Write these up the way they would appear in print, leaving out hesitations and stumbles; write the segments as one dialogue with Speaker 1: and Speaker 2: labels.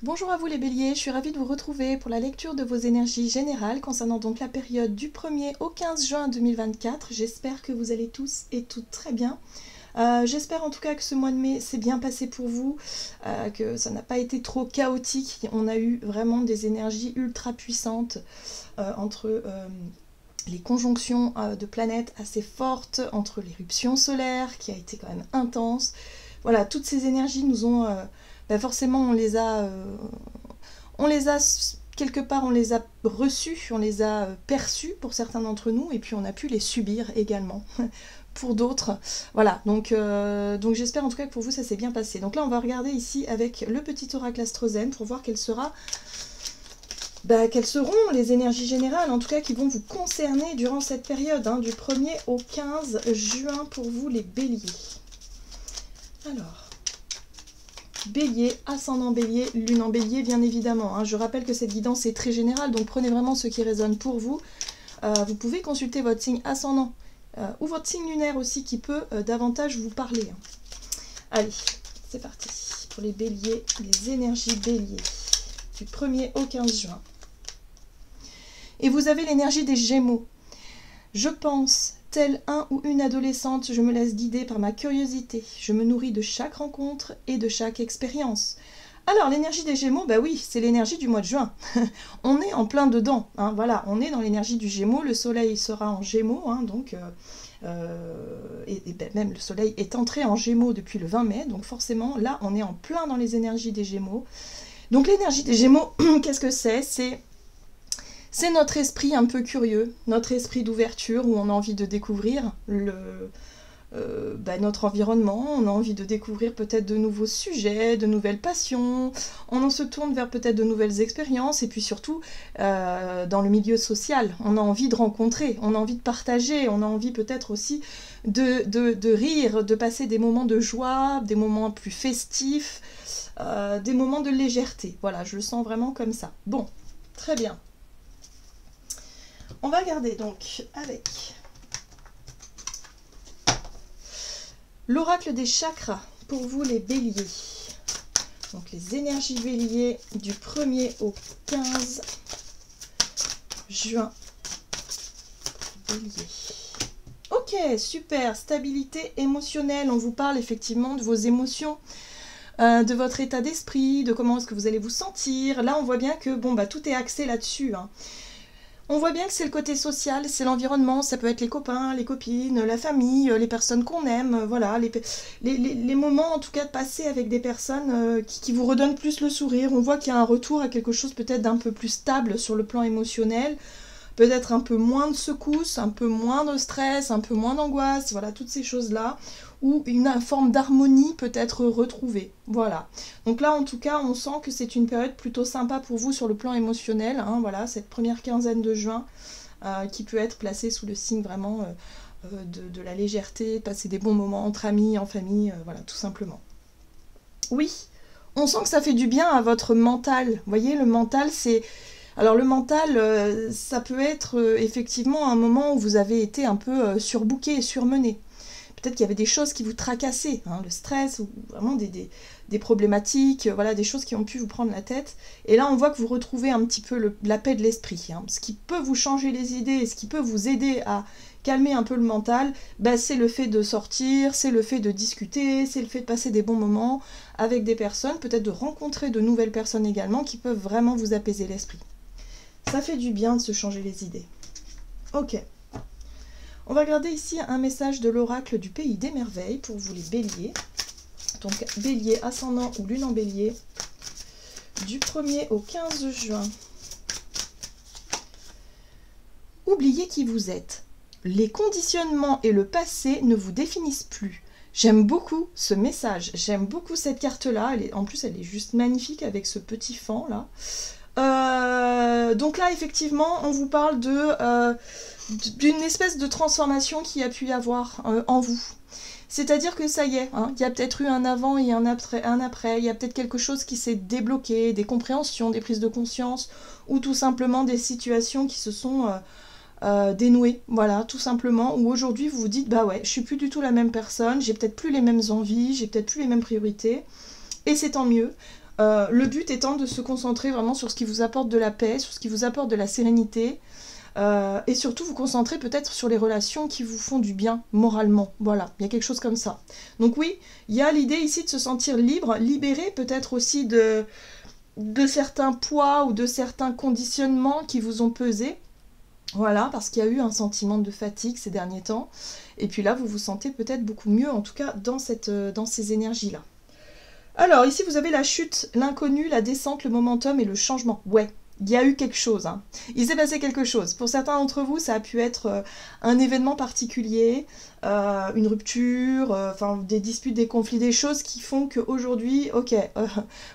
Speaker 1: Bonjour à vous les béliers, je suis ravie de vous retrouver pour la lecture de vos énergies générales concernant donc la période du 1er au 15 juin 2024. J'espère que vous allez tous et toutes très bien. J'espère en tout cas que ce mois de mai s'est bien passé pour vous, que ça n'a pas été trop chaotique. On a eu vraiment des énergies ultra puissantes entre les conjonctions de planètes assez fortes, entre l'éruption solaire qui a été quand même intense. Voilà, toutes ces énergies nous ont... forcément, on les a quelque part, on les a reçues, on les a perçues pour certains d'entre nous, et puis on a pu les subir également pour d'autres. Voilà, donc j'espère en tout cas que pour vous ça s'est bien passé. Donc là, on va regarder ici avec le petit oracle astrozène pour voir quelles seront les énergies générales, en tout cas qui vont vous concerner durant cette période, du 1er au 15 juin pour vous les béliers. Alors... Bélier, ascendant bélier, lune en bélier bien évidemment. Je rappelle que cette guidance est très générale, donc prenez vraiment ce qui résonne pour vous. Vous pouvez consulter votre signe ascendant ou votre signe lunaire aussi qui peut davantage vous parler. Allez, c'est parti pour les béliers, les énergies béliers du 1er au 15 juin. Et vous avez l'énergie des gémeaux. Je pense... Telle un ou une adolescente, je me laisse guider par ma curiosité. Je me nourris de chaque rencontre et de chaque expérience. Alors, l'énergie des Gémeaux, bah oui, c'est l'énergie du mois de juin. On est en plein dedans, voilà, on est dans l'énergie du Gémeaux. Le soleil sera en Gémeaux, même le soleil est entré en Gémeaux depuis le 20 mai, donc forcément, là, on est en plein dans les énergies des Gémeaux. Donc, l'énergie des Gémeaux, qu'est-ce que c'est ? C'est notre esprit un peu curieux, notre esprit d'ouverture où on a envie de découvrir notre environnement, on a envie de découvrir peut-être de nouveaux sujets, de nouvelles passions, on se tourne vers peut-être de nouvelles expériences et puis surtout dans le milieu social, on a envie de rencontrer, on a envie de partager, on a envie peut-être aussi de rire, de passer des moments de joie, des moments plus festifs, des moments de légèreté. Voilà, je le sens vraiment comme ça. Bon, très bien. On va regarder donc avec l'oracle des chakras pour vous les béliers. Donc les énergies béliers du 1er au 15 juin. Bélier. Ok, super, stabilité émotionnelle. On vous parle effectivement de vos émotions, de votre état d'esprit, de comment est-ce que vous allez vous sentir. Là, on voit bien que tout est axé là-dessus. On voit bien que c'est le côté social, c'est l'environnement, ça peut être les copains, les copines, la famille, les personnes qu'on aime, voilà, les moments en tout cas de passer avec des personnes qui vous redonnent plus le sourire. On voit qu'il y a un retour à quelque chose peut-être d'un peu plus stable sur le plan émotionnel, peut-être un peu moins de secousses, un peu moins de stress, un peu moins d'angoisse, voilà, toutes ces choses-là, où une forme d'harmonie peut être retrouvée. Voilà. Donc là, en tout cas, on sent que c'est une période plutôt sympa pour vous sur le plan émotionnel, voilà, cette première quinzaine de juin, qui peut être placée sous le signe vraiment de la légèreté, passer des bons moments entre amis, en famille, voilà, tout simplement. Oui, on sent que ça fait du bien à votre mental. Vous voyez, le mental, c'est... Alors le mental, ça peut être effectivement un moment où vous avez été un peu surbooké et surmené. Peut-être qu'il y avait des choses qui vous tracassaient, le stress, ou vraiment des problématiques, voilà, des choses qui ont pu vous prendre la tête. Et là, on voit que vous retrouvez un petit peu la paix de l'esprit. Ce qui peut vous changer les idées, ce qui peut vous aider à calmer un peu le mental, c'est le fait de sortir, c'est le fait de discuter, c'est le fait de passer des bons moments avec des personnes, peut-être de rencontrer de nouvelles personnes également qui peuvent vraiment vous apaiser l'esprit. Ça fait du bien de se changer les idées. Ok. On va regarder ici un message de l'oracle du pays des merveilles pour vous les béliers. Donc bélier, ascendant ou lune en bélier, du 1er au 15 juin. Oubliez qui vous êtes. Les conditionnements et le passé ne vous définissent plus. J'aime beaucoup ce message, j'aime beaucoup cette carte-là. En plus, elle est juste magnifique avec ce petit fan là. Donc là, effectivement, on vous parle d'une espèce de transformation qui a pu y avoir en vous. C'est-à-dire que ça y est, il y a peut-être eu un avant et un après, il y a peut-être quelque chose qui s'est débloqué, des compréhensions, des prises de conscience, ou tout simplement des situations qui se sont dénouées, voilà, tout simplement, où aujourd'hui vous vous dites, bah ouais, je suis plus du tout la même personne, j'ai peut-être plus les mêmes envies, j'ai peut-être plus les mêmes priorités, et c'est tant mieux. Le but étant de se concentrer vraiment sur ce qui vous apporte de la paix, sur ce qui vous apporte de la sérénité, et surtout vous concentrer peut-être sur les relations qui vous font du bien moralement. Voilà, il y a quelque chose comme ça. Donc oui, il y a l'idée ici de se sentir libre, libéré peut-être aussi de certains poids ou de certains conditionnements qui vous ont pesé. Voilà, parce qu'il y a eu un sentiment de fatigue ces derniers temps. Et puis là, vous vous sentez peut-être beaucoup mieux, en tout cas dans ces énergies-là. Alors, ici, vous avez la chute, l'inconnu, la descente, le momentum et le changement. Ouais, il y a eu quelque chose. Hein. Il s'est passé quelque chose. Pour certains d'entre vous, ça a pu être un événement particulier, une rupture, enfin des disputes, des conflits, des choses qui font qu'aujourd'hui, ok,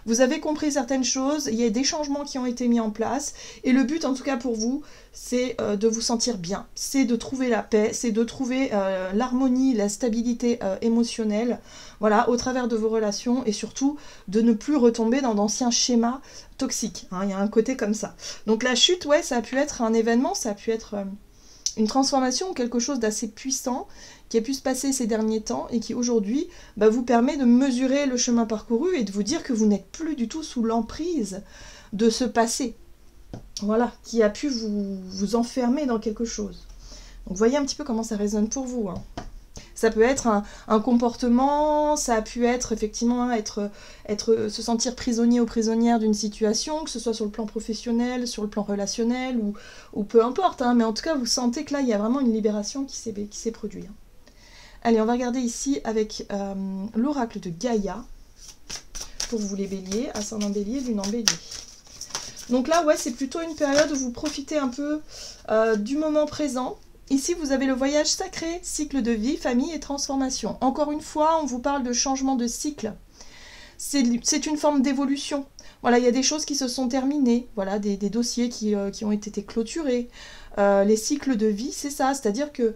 Speaker 1: vous avez compris certaines choses, il y a des changements qui ont été mis en place, et le but, en tout cas pour vous, c'est de vous sentir bien, c'est de trouver la paix, c'est de trouver l'harmonie, la stabilité émotionnelle, voilà, au travers de vos relations, et surtout de ne plus retomber dans d'anciens schémas toxiques. Hein, il y a un côté comme ça. Donc la chute, ouais, ça a pu être un événement, ça a pu être une transformation, quelque chose d'assez puissant qui a pu se passer ces derniers temps et qui aujourd'hui vous permet de mesurer le chemin parcouru et de vous dire que vous n'êtes plus du tout sous l'emprise de ce passé. Voilà, qui a pu vous enfermer dans quelque chose. Donc voyez un petit peu comment ça résonne pour vous. Hein. Ça peut être un comportement, ça a pu être effectivement se sentir prisonnier ou prisonnière d'une situation, que ce soit sur le plan professionnel, sur le plan relationnel, ou peu importe. Hein, mais en tout cas, vous sentez que là, il y a vraiment une libération qui s'est produite. Hein. Allez, on va regarder ici avec l'oracle de Gaïa, pour vous les béliers, ascendant bélier, lune en bélier. Donc là, ouais, c'est plutôt une période où vous profitez un peu du moment présent. Ici, vous avez le voyage sacré, cycle de vie, famille et transformation. Encore une fois, on vous parle de changement de cycle. C'est une forme d'évolution. Voilà, il y a des choses qui se sont terminées, voilà, des dossiers qui ont été clôturés. Les cycles de vie, c'est ça, c'est-à-dire que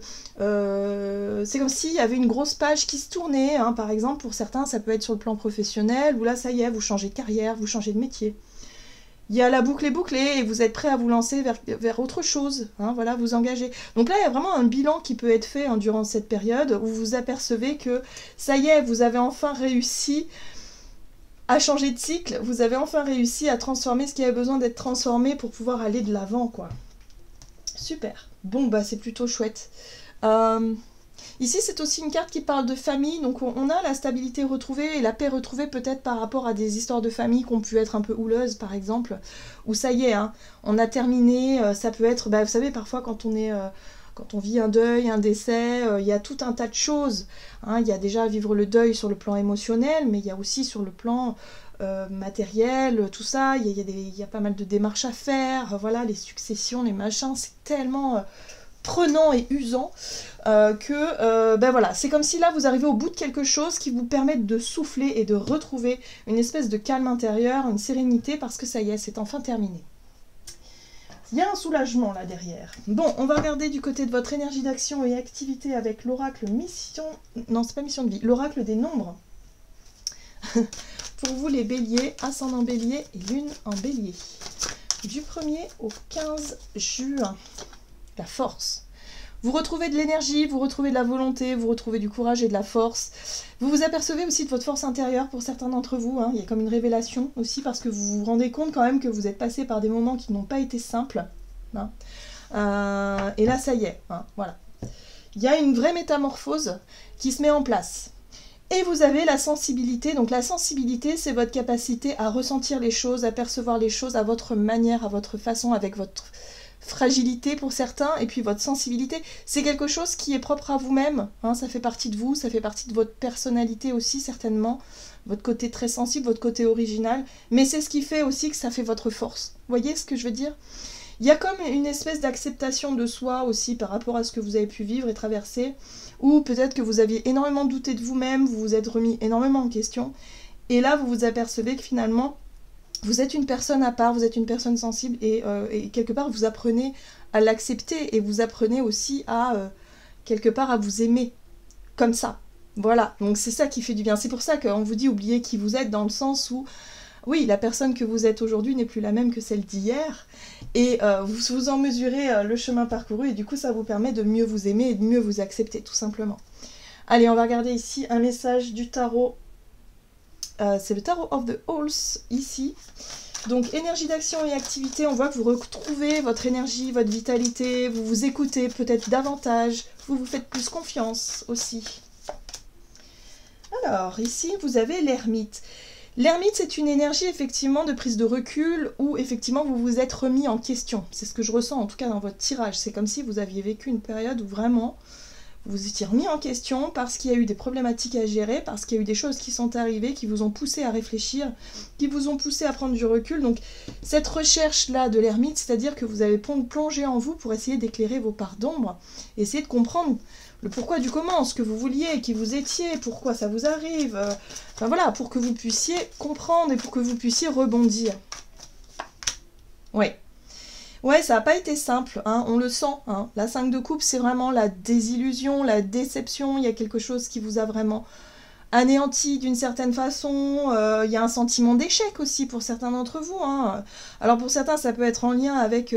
Speaker 1: c'est comme s'il y avait une grosse page qui se tournait. Hein. Par exemple, pour certains, ça peut être sur le plan professionnel, où là, ça y est, vous changez de carrière, vous changez de métier. Il y a la boucle est bouclée et vous êtes prêt à vous lancer vers autre chose, hein, voilà, vous engager. Donc là, il y a vraiment un bilan qui peut être fait durant cette période où vous apercevez que ça y est, vous avez enfin réussi à changer de cycle, vous avez enfin réussi à transformer ce qui avait besoin d'être transformé pour pouvoir aller de l'avant, quoi. Super. Bon, c'est plutôt chouette. Ici, c'est aussi une carte qui parle de famille, donc on a la stabilité retrouvée et la paix retrouvée peut-être par rapport à des histoires de famille qui ont pu être un peu houleuses, par exemple, où ça y est, hein, on a terminé, ça peut être, vous savez, parfois quand on vit un deuil, un décès, il y a tout un tas de choses. Hein, il y a déjà à vivre le deuil sur le plan émotionnel, mais il y a aussi sur le plan matériel, tout ça, il y a pas mal de démarches à faire, voilà, les successions, les machins, c'est tellement prenant et usant voilà, c'est comme si là vous arrivez au bout de quelque chose qui vous permet de souffler et de retrouver une espèce de calme intérieur, une sérénité, parce que ça y est, c'est enfin terminé. Il y a un soulagement là derrière. Bon, on va regarder du côté de votre énergie d'action et activité avec l'oracle mission... Non, c'est pas mission de vie, l'oracle des nombres. Pour vous les béliers, ascendant bélier et lune en bélier. Du 1er au 15 juin. La force. Vous retrouvez de l'énergie, vous retrouvez de la volonté, vous retrouvez du courage et de la force. Vous vous apercevez aussi de votre force intérieure pour certains d'entre vous. Hein. Il y a comme une révélation aussi parce que vous vous rendez compte quand même que vous êtes passé par des moments qui n'ont pas été simples. Hein. Et là, ça y est. Hein. Voilà. Il y a une vraie métamorphose qui se met en place. Et vous avez la sensibilité. Donc la sensibilité, c'est votre capacité à ressentir les choses, à percevoir les choses à votre manière, à votre façon, avec votre fragilité pour certains, et puis votre sensibilité, c'est quelque chose qui est propre à vous-même, hein, ça fait partie de vous, ça fait partie de votre personnalité aussi certainement, votre côté très sensible, votre côté original, mais c'est ce qui fait aussi que ça fait votre force. Vous voyez ce que je veux dire? Il y a comme une espèce d'acceptation de soi aussi par rapport à ce que vous avez pu vivre et traverser, ou peut-être que vous aviez énormément douté de vous-même, vous vous êtes remis énormément en question, et là vous vous apercevez que finalement vous êtes une personne à part, vous êtes une personne sensible et quelque part vous apprenez à l'accepter et vous apprenez aussi à quelque part à vous aimer comme ça. Voilà, donc c'est ça qui fait du bien. C'est pour ça qu'on vous dit oubliez qui vous êtes, dans le sens où oui, la personne que vous êtes aujourd'hui n'est plus la même que celle d'hier et vous en mesurez le chemin parcouru et du coup ça vous permet de mieux vous aimer et de mieux vous accepter tout simplement. Allez, on va regarder ici un message du tarot c'est le Tarot of the Halls ici. Donc énergie d'action et activité, on voit que vous retrouvez votre énergie, votre vitalité, vous vous écoutez peut-être davantage, vous vous faites plus confiance aussi. Alors ici vous avez l'ermite. L'ermite, c'est une énergie effectivement de prise de recul où effectivement vous vous êtes remis en question. C'est ce que je ressens en tout cas dans votre tirage. C'est comme si vous aviez vécu une période où vraiment vous vous étiez remis en question parce qu'il y a eu des problématiques à gérer, parce qu'il y a eu des choses qui sont arrivées, qui vous ont poussé à réfléchir, qui vous ont poussé à prendre du recul. Donc cette recherche-là de l'ermite, c'est-à-dire que vous avez plongé en vous pour essayer d'éclairer vos parts d'ombre, essayer de comprendre le pourquoi du comment, ce que vous vouliez, qui vous étiez, pourquoi ça vous arrive, enfin voilà, pour que vous puissiez comprendre et pour que vous puissiez rebondir. Ouais, ça n'a pas été simple, hein, on le sent. Hein. La 5 de coupe, c'est vraiment la désillusion, la déception, il y a quelque chose qui vous a vraiment anéanti d'une certaine façon, il y a un sentiment d'échec aussi pour certains d'entre vous. Hein. Alors pour certains, ça peut être en lien avec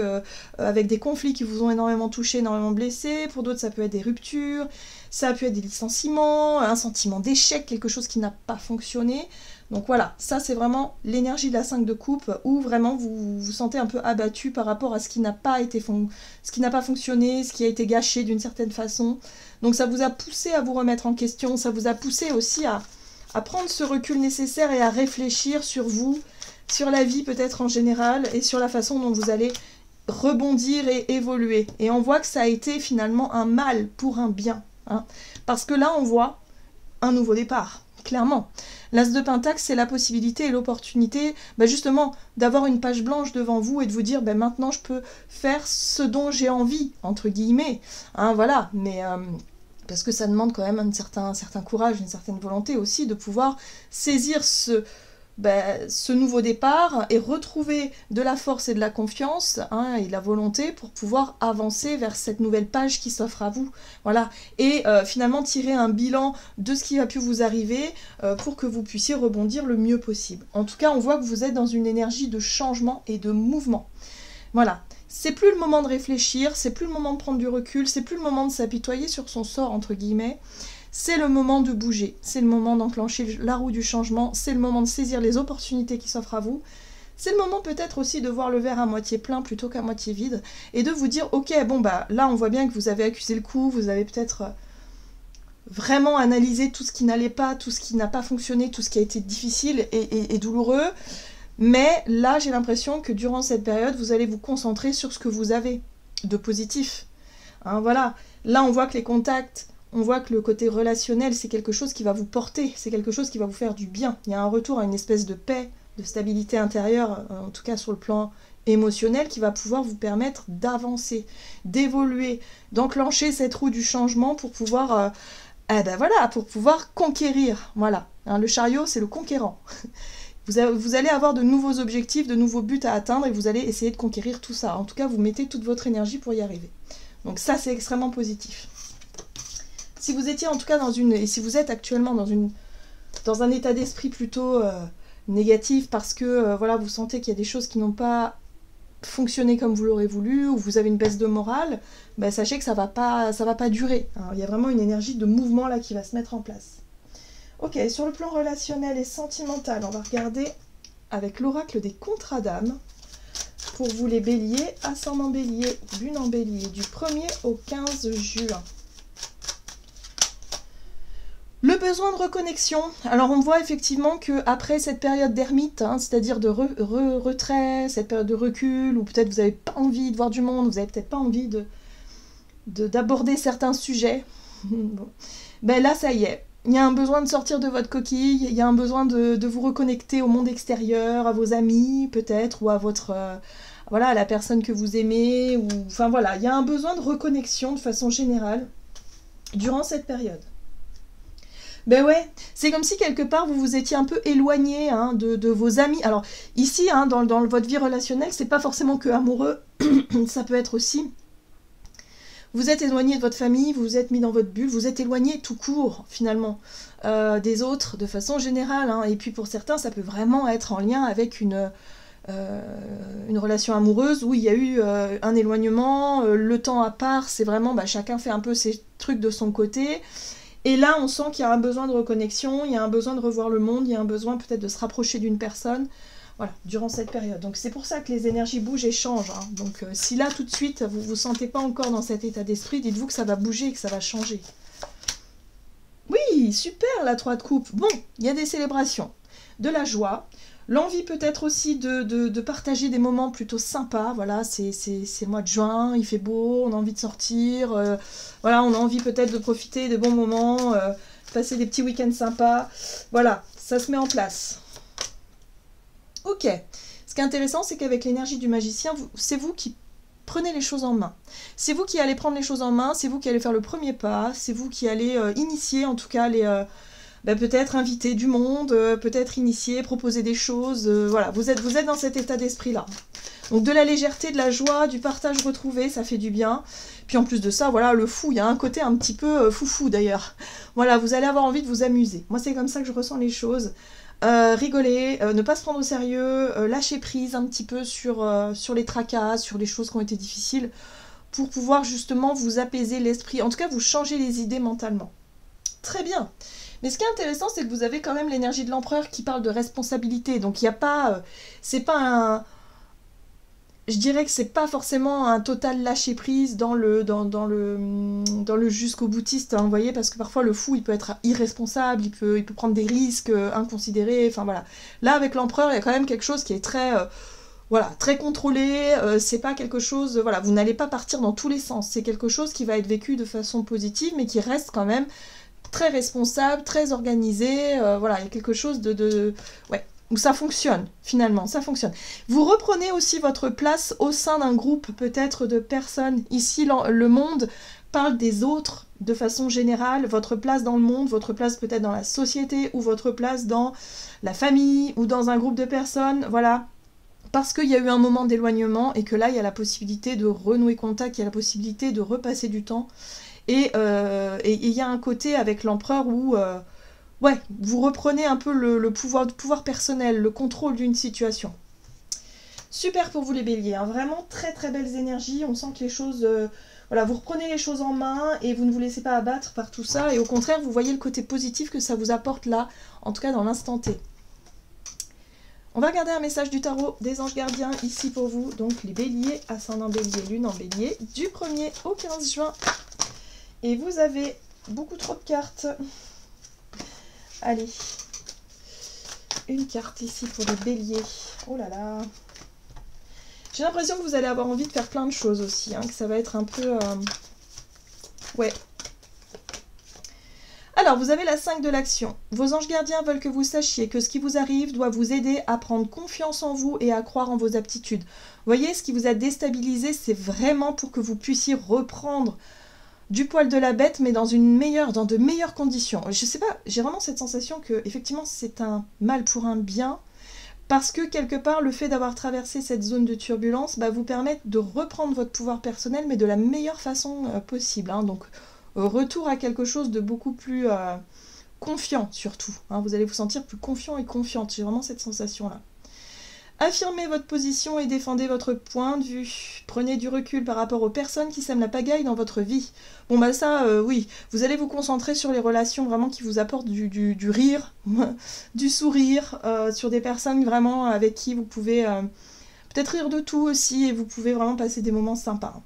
Speaker 1: des conflits qui vous ont énormément touché, énormément blessé. Pour d'autres, ça peut être des ruptures, ça peut être des licenciements, un sentiment d'échec, quelque chose qui n'a pas fonctionné. Donc voilà, ça c'est vraiment l'énergie de la 5 de coupe où vraiment vous vous sentez un peu abattu par rapport à ce qui n'a pas fonctionné, ce qui a été gâché d'une certaine façon. Donc ça vous a poussé à vous remettre en question, ça vous a poussé aussi à prendre ce recul nécessaire et à réfléchir sur vous, sur la vie peut-être en général et sur la façon dont vous allez rebondir et évoluer. Et on voit que ça a été finalement un mal pour un bien. Hein, parce que là on voit un nouveau départ, clairement. L'As de Pentacle, c'est la possibilité et l'opportunité justement d'avoir une page blanche devant vous et de vous dire maintenant je peux faire ce dont j'ai envie, entre guillemets. Hein, voilà, mais parce que ça demande quand même un certain courage, une certaine volonté aussi de pouvoir saisir ce nouveau départ et retrouver de la force et de la confiance et de la volonté pour pouvoir avancer vers cette nouvelle page qui s'offre à vous. Voilà. Et finalement tirer un bilan de ce qui a pu vous arriver pour que vous puissiez rebondir le mieux possible. En tout cas, on voit que vous êtes dans une énergie de changement et de mouvement. Voilà. C'est plus le moment de réfléchir, c'est plus le moment de prendre du recul, c'est plus le moment de s'apitoyer sur son sort, entre guillemets. C'est le moment de bouger, c'est le moment d'enclencher la roue du changement, c'est le moment de saisir les opportunités qui s'offrent à vous. C'est le moment peut-être aussi de voir le verre à moitié plein plutôt qu'à moitié vide et de vous dire ok, là on voit bien que vous avez accusé le coup, vous avez peut-être vraiment analysé tout ce qui n'allait pas, tout ce qui n'a pas fonctionné, tout ce qui a été difficile et douloureux. Mais là, j'ai l'impression que durant cette période, vous allez vous concentrer sur ce que vous avez de positif. Hein, voilà. Là, on voit que les contacts, on voit que le côté relationnel, c'est quelque chose qui va vous porter, c'est quelque chose qui va vous faire du bien. Il y a un retour à une espèce de paix, de stabilité intérieure, en tout cas sur le plan émotionnel, qui va pouvoir vous permettre d'avancer, d'évoluer, d'enclencher cette roue du changement pour pouvoir, pour pouvoir conquérir. Voilà. Hein, le chariot, c'est le conquérant. Vous allez avoir de nouveaux objectifs, de nouveaux buts à atteindre et vous allez essayer de conquérir tout ça. En tout cas, vous mettez toute votre énergie pour y arriver. Donc ça, c'est extrêmement positif. Si vous étiez en tout cas et si vous êtes actuellement dans un état d'esprit plutôt négatif parce que vous sentez qu'il y a des choses qui n'ont pas fonctionné comme vous l'aurez voulu ou vous avez une baisse de morale, sachez que ça va pas durer. Hein. Il y a vraiment une énergie de mouvement là qui va se mettre en place. Ok, sur le plan relationnel et sentimental, on va regarder avec l'oracle des contrats d'âme pour vous les béliers, ascendant bélier, lune en bélier, du 1er au 15 juin. Le besoin de reconnexion. Alors on voit effectivement qu'après cette période d'ermite, c'est-à-dire de retrait, cette période de recul, où peut-être vous n'avez pas envie de voir du monde, vous n'avez peut-être pas envie d'aborder certains sujets, bon. Là ça y est. Il y a un besoin de sortir de votre coquille, il y a un besoin de vous reconnecter au monde extérieur, à vos amis peut-être, ou à à la personne que vous aimez, il y a un besoin de reconnexion de façon générale durant cette période. C'est comme si quelque part vous vous étiez un peu éloigné de vos amis. Alors ici, dans votre vie relationnelle, c'est pas forcément que amoureux, ça peut être aussi... Vous êtes éloigné de votre famille, vous vous êtes mis dans votre bulle, vous êtes éloigné tout court, finalement, des autres, de façon générale. Et puis pour certains, ça peut vraiment être en lien avec une relation amoureuse où il y a eu un éloignement, le temps à part, c'est vraiment chacun fait un peu ses trucs de son côté. Et là, on sent qu'il y a un besoin de reconnexion, il y a un besoin de revoir le monde, il y a un besoin peut-être de se rapprocher d'une personne, voilà, durant cette période. Donc c'est pour ça que les énergies bougent et changent. Hein. Donc si là, tout de suite, vous ne vous sentez pas encore dans cet état d'esprit, dites-vous que ça va bouger et que ça va changer. Oui, super, la 3 de coupe. Bon, il y a des célébrations, de la joie, l'envie peut-être aussi de partager des moments plutôt sympas. Voilà, c'est le mois de juin, il fait beau, on a envie de sortir. Voilà, on a envie peut-être de profiter des bons moments, passer des petits week-ends sympas. Voilà, ça se met en place. Ok, ce qui est intéressant, c'est qu'avec l'énergie du magicien, c'est vous qui prenez les choses en main. C'est vous qui allez prendre les choses en main, c'est vous qui allez faire le premier pas, c'est vous qui allez initier, en tout cas, peut-être inviter du monde, peut-être initier, proposer des choses. Voilà, vous êtes dans cet état d'esprit-là. Donc de la légèreté, de la joie, du partage retrouvé, ça fait du bien. Puis en plus de ça, voilà, le fou, il y a un côté un petit peu foufou d'ailleurs. Voilà, vous allez avoir envie de vous amuser. Moi, c'est comme ça que je ressens les choses. Rigoler, ne pas se prendre au sérieux, lâcher prise un petit peu sur les tracas, sur les choses qui ont été difficiles, pour pouvoir justement vous apaiser l'esprit, en tout cas vous changer les idées mentalement. Très bien. Mais ce qui est intéressant, c'est que vous avez quand même l'énergie de l'empereur qui parle de responsabilité, donc il n'y a pas, c'est pas un... Je dirais que c'est pas forcément un total lâcher prise dans le jusqu'au boutiste, hein, vous voyez, parce que parfois le fou il peut être irresponsable, il peut prendre des risques inconsidérés, enfin voilà. Là avec l'empereur il y a quand même quelque chose qui est très voilà, très contrôlé, c'est pas quelque chose, voilà, vous n'allez pas partir dans tous les sens, c'est quelque chose qui va être vécu de façon positive mais qui reste quand même très responsable, très organisé, voilà, il y a quelque chose ouais. Où ça fonctionne, finalement, ça fonctionne. Vous reprenez aussi votre place au sein d'un groupe, peut-être de personnes. Ici, le monde parle des autres de façon générale. Votre place dans le monde, votre place peut-être dans la société, ou votre place dans la famille, ou dans un groupe de personnes, voilà. Parce qu'il y a eu un moment d'éloignement, et que là, il y a la possibilité de renouer contact, il y a la possibilité de repasser du temps. Et il y a un côté avec l'empereur où... ouais, vous reprenez un peu le pouvoir personnel, le contrôle d'une situation. Super pour vous les béliers, hein, vraiment très très belles énergies, on sent que les choses... voilà, vous reprenez les choses en main et vous ne vous laissez pas abattre par tout ça. Et au contraire, vous voyez le côté positif que ça vous apporte là, en tout cas dans l'instant T. On va regarder un message du tarot des anges gardiens ici pour vous. Donc les béliers, ascendant bélier, lune en bélier, du 1er au 15 juin. Et vous avez beaucoup trop de cartes. Allez, une carte ici pour les béliers. Oh là là. J'ai l'impression que vous allez avoir envie de faire plein de choses aussi, hein, que ça va être un peu... ouais. Alors, vous avez la 5 de l'action. Vos anges gardiens veulent que vous sachiez que ce qui vous arrive doit vous aider à prendre confiance en vous et à croire en vos aptitudes. Vous voyez, ce qui vous a déstabilisé, c'est vraiment pour que vous puissiez reprendre du poil de la bête, mais dans de meilleures conditions. Je sais pas, j'ai vraiment cette sensation que, effectivement, c'est un mal pour un bien, parce que, quelque part, le fait d'avoir traversé cette zone de turbulence vous permet de reprendre votre pouvoir personnel, mais de la meilleure façon possible. Hein. Donc, retour à quelque chose de beaucoup plus confiant, surtout. Hein. Vous allez vous sentir plus confiant et confiante. J'ai vraiment cette sensation-là. Affirmez votre position et défendez votre point de vue. Prenez du recul par rapport aux personnes qui sèment la pagaille dans votre vie. Bon ça, oui, vous allez vous concentrer sur les relations vraiment qui vous apportent du rire, du sourire, sur des personnes vraiment avec qui vous pouvez peut-être rire de tout aussi et vous pouvez vraiment passer des moments sympas.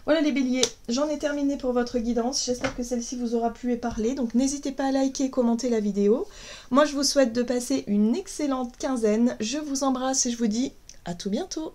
Speaker 1: Voilà les béliers, j'en ai terminé pour votre guidance, j'espère que celle-ci vous aura plu et parlé, donc n'hésitez pas à liker et commenter la vidéo. Moi je vous souhaite de passer une excellente quinzaine, je vous embrasse et je vous dis à tout bientôt.